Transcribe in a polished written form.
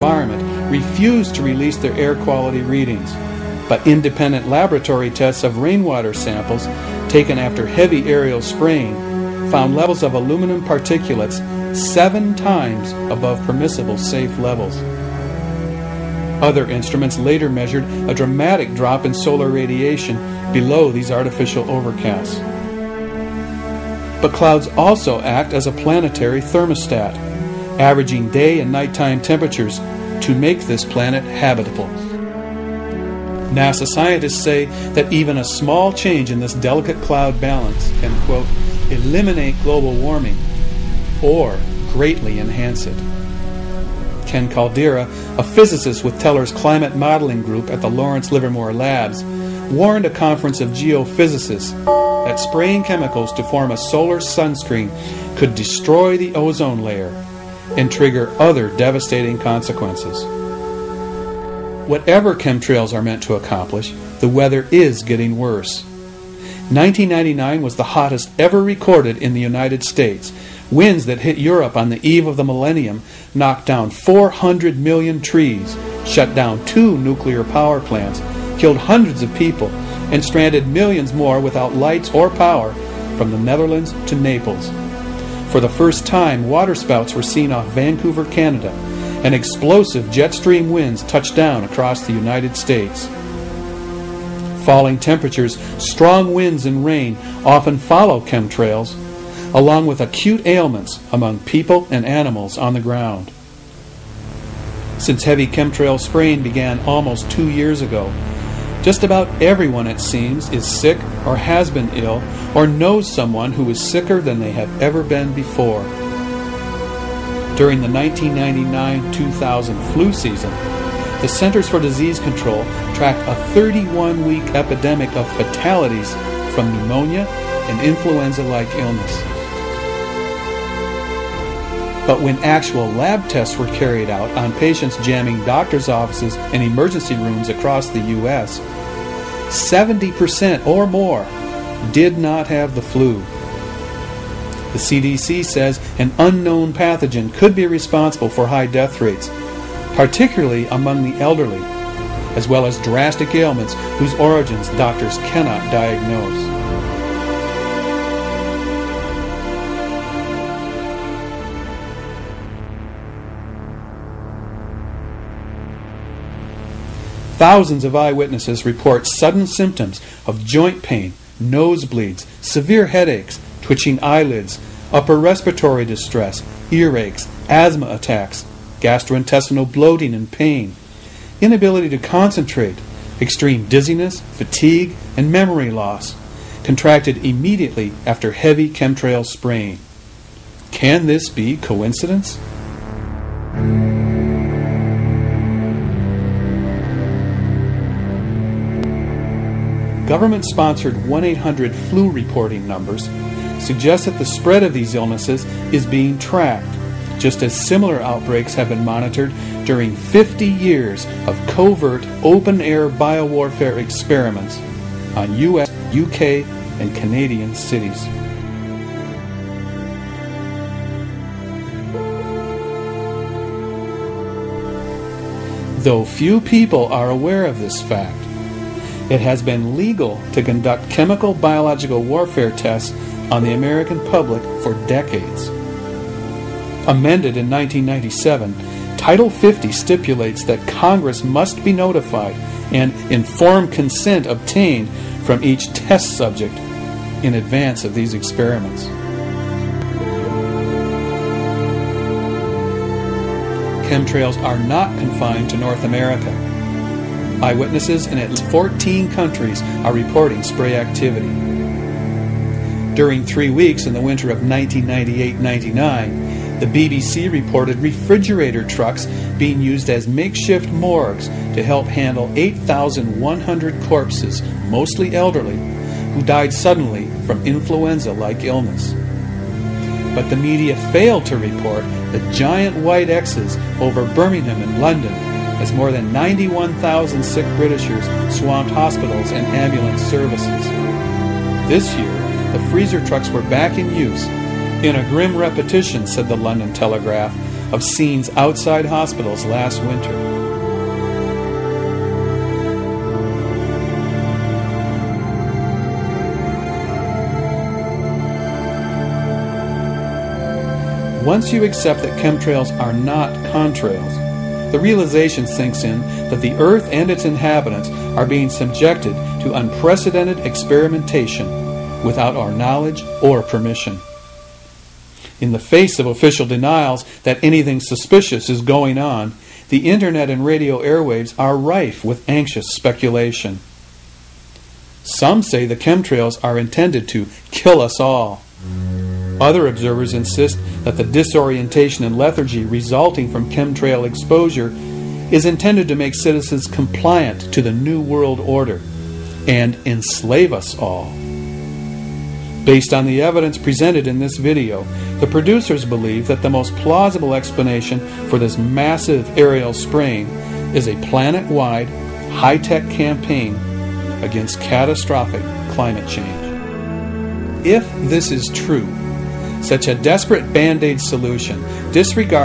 environment refused to release their air quality readings, but independent laboratory tests of rainwater samples taken after heavy aerial spraying found levels of aluminum particulates 7 times above permissible safe levels. Other instruments later measured a dramatic drop in solar radiation below these artificial overcasts. But clouds also act as a planetary thermostat, averaging day and nighttime temperatures to make this planet habitable. NASA scientists say that even a small change in this delicate cloud balance can, quote, eliminate global warming or greatly enhance it. Ken Caldera, a physicist with Teller's climate modeling group at the Lawrence Livermore Labs, warned a conference of geophysicists that spraying chemicals to form a solar sunscreen could destroy the ozone layer and trigger other devastating consequences. Whatever chemtrails are meant to accomplish, the weather is getting worse. 1999 was the hottest ever recorded in the United States. Winds that hit Europe on the eve of the millennium knocked down 400 million trees, shut down 2 nuclear power plants, killed hundreds of people, and stranded millions more without lights or power from the Netherlands to Naples. For the first time, waterspouts were seen off Vancouver, Canada, and explosive jet stream winds touched down across the United States. Falling temperatures, strong winds, and rain often follow chemtrails, along with acute ailments among people and animals on the ground. Since heavy chemtrail spraying began almost 2 years ago, just about everyone, it seems, is sick or has been ill or knows someone who is sicker than they have ever been before. During the 1999-2000 flu season, the Centers for Disease Control tracked a 31-week epidemic of fatalities from pneumonia and influenza-like illness. But when actual lab tests were carried out on patients jamming doctors' offices and emergency rooms across the U.S., 70% or more did not have the flu. The CDC says an unknown pathogen could be responsible for high death rates, particularly among the elderly, as well as drastic ailments whose origins doctors cannot diagnose. Thousands of eyewitnesses report sudden symptoms of joint pain, nosebleeds, severe headaches, twitching eyelids, upper respiratory distress, earaches, asthma attacks, gastrointestinal bloating and pain, inability to concentrate, extreme dizziness, fatigue, and memory loss, contracted immediately after heavy chemtrail spraying. Can this be coincidence? Government-sponsored 1-800-FLU reporting numbers suggest that the spread of these illnesses is being tracked, just as similar outbreaks have been monitored during 50 years of covert open-air biowarfare experiments on U.S., U.K., and Canadian cities. Though few people are aware of this fact, it has been legal to conduct chemical biological warfare tests on the American public for decades. Amended in 1997, Title 50 stipulates that Congress must be notified and informed consent obtained from each test subject in advance of these experiments. Chemtrails are not confined to North America. Eyewitnesses in at least 14 countries are reporting spray activity. During 3 weeks in the winter of 1998-99, the BBC reported refrigerator trucks being used as makeshift morgues to help handle 8,100 corpses, mostly elderly, who died suddenly from influenza-like illness. But the media failed to report the giant white X's over Birmingham and London, as more than 91,000 sick Britishers swamped hospitals and ambulance services. This year, the freezer trucks were back in use, in a grim repetition, said the London Telegraph, of scenes outside hospitals last winter. Once you accept that chemtrails are not contrails, the realization sinks in that the Earth and its inhabitants are being subjected to unprecedented experimentation without our knowledge or permission. In the face of official denials that anything suspicious is going on, the internet and radio airwaves are rife with anxious speculation. Some say the chemtrails are intended to kill us all. Other observers insist that the disorientation and lethargy resulting from chemtrail exposure is intended to make citizens compliant to the New World Order and enslave us all. Based on the evidence presented in this video, the producers believe that the most plausible explanation for this massive aerial spraying is a planet-wide, high-tech campaign against catastrophic climate change. If this is true, such a desperate Band-Aid solution disregards